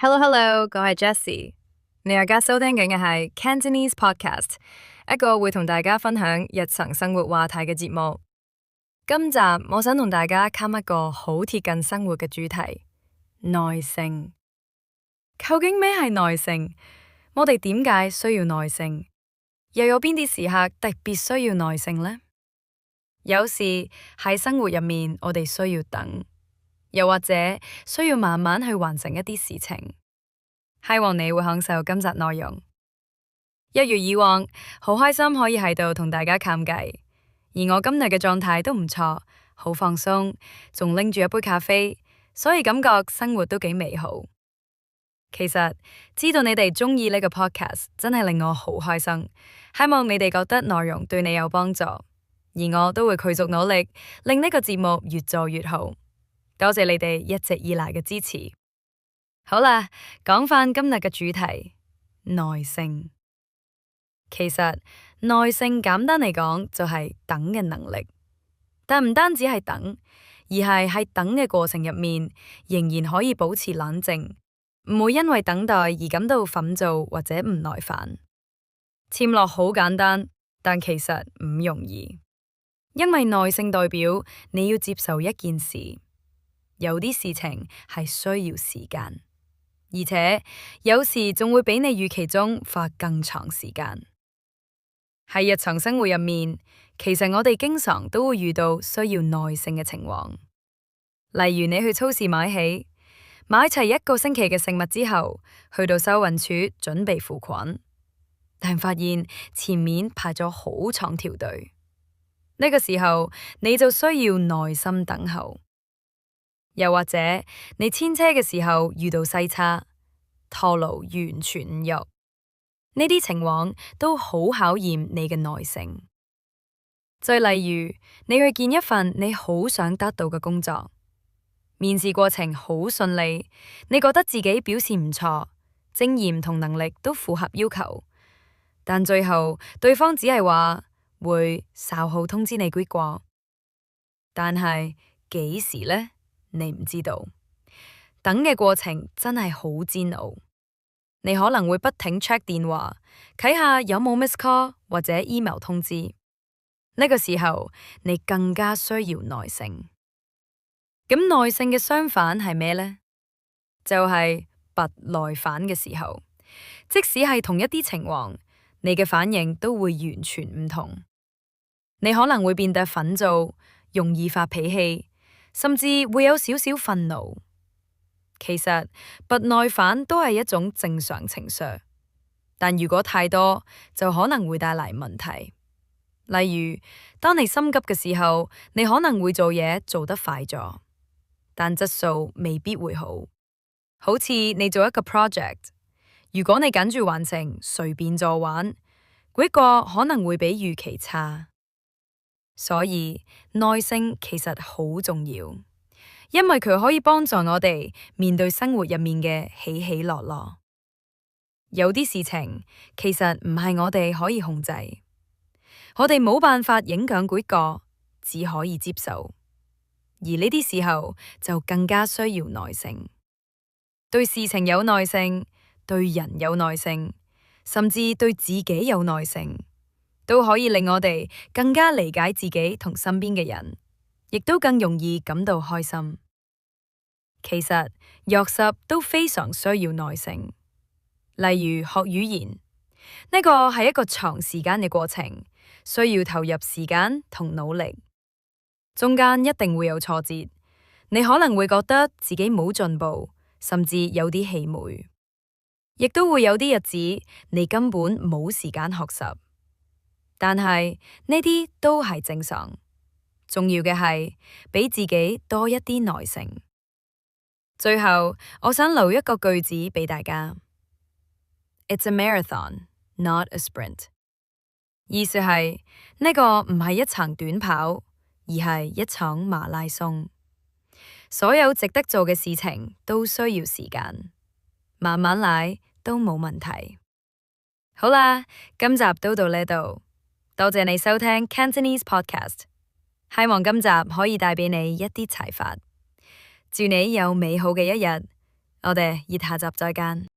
Hello，我係 Jessie。你而家收聽緊嘅係 Cantonese Podcast，一個會同大家分享日常生活話題嘅節目。今集我想同大家談一個好貼近生活嘅主題：耐性。究竟咩係耐性？我哋點解需要耐性？又有邊啲時刻特別需要耐性呢？有時喺生活入面，我哋需要等。又或者需要慢慢去完成一啲事情，希望你會享受今集內容。一如以往，好開心可以喺度同大家傾偈，而我今日嘅狀態都唔錯，好放鬆，仲拎住一杯咖啡，所以感覺生活都幾美好。其實知道你哋鍾意呢個 podcast 真係令我好開心，希望你哋覺得內容對你有幫助，而我都會繼續努力令呢個節目越做越好。多謝你哋一直以來嘅支持。好啦，講返今日嘅主題：耐性。其實耐性簡單嚟講就係等嘅能力，但唔單止係等，而係喺等嘅過程入面，仍然可以保持冷靜，唔會因為等待而感到憤躁或者唔耐煩。聽落好簡單，但其實唔容易，因為耐性代表你要接受一件事。有啲事情係需要時間，而且有時仲會比你預期中花更長時間。喺日常生活入面，其實我哋經常都會遇到需要耐性嘅情況。例如你去超市買齊一個星期嘅食物之後，去到收銀處準備付款，但發現前面排咗好長條隊。呢個時候你就需要耐心等候。又或者你牽車嘅時候遇到西叉，拖路完全唔喐，呢啲情況都好考驗你嘅耐性。再例如，你去見一份你好想得到嘅工作，面試過程好順利，你覺得自己表現唔錯，經驗同能力都符合要求，但最後對方只係話會稍後通知你結果，但係幾時呢？你唔知道，等嘅過程真係好煎熬。你可能會不停 check 電話，睇下有冇 miss call 或者 email 通知。呢個時候你更加需要耐性。咁耐性嘅相反係咩呢？就係不耐煩嘅時候。即使係同一啲情況，你嘅反應都會完全唔同。你可能會變得憤躁，容易發脾氣，甚至會有少少憤怒。其實不耐煩都係一種正常情緒，但如果太多就可能會帶嚟問題。例如，當你心急嘅時候，你可能會做嘢做得快咗，但質素未必會好。好似你做一個 project， 如果你趕住完成，隨便做完，嗰個可能會比預期差。所以耐性其實好重要，因為佢可以幫助我哋面對生活入面嘅起起落落。有啲事情其實唔係我哋可以控制，我哋冇辦法影響結果，只可以接受。而呢啲時候就更加需要耐性，對事情有耐性，對人有耐性，甚至對自己有耐性，都可以令我哋更加理解自己同身邊嘅人，亦都更容易感到開心。其實學習都非常需要耐性，例如學語言，呢個係一個長時間嘅過程，需要投入時間同努力，中間一定會有挫折，你可能會覺得自己冇進步，甚至有啲氣餒，亦都會有啲日子你根本冇時間學習。但係呢啲都係正常，重要嘅係俾自己多一啲耐性。最後，我想留一個句子俾大家：It's a marathon, not a sprint。意思係呢個唔係一場短跑，而係一場馬拉松。所有值得做嘅事情都需要時間，慢慢嚟都冇問題。好啦，今集都到呢度。多謝你收聽 Cantonese Podcast， 希望今集可以帶俾你一啲啟發。祝你有美好嘅一日。我哋下集再見。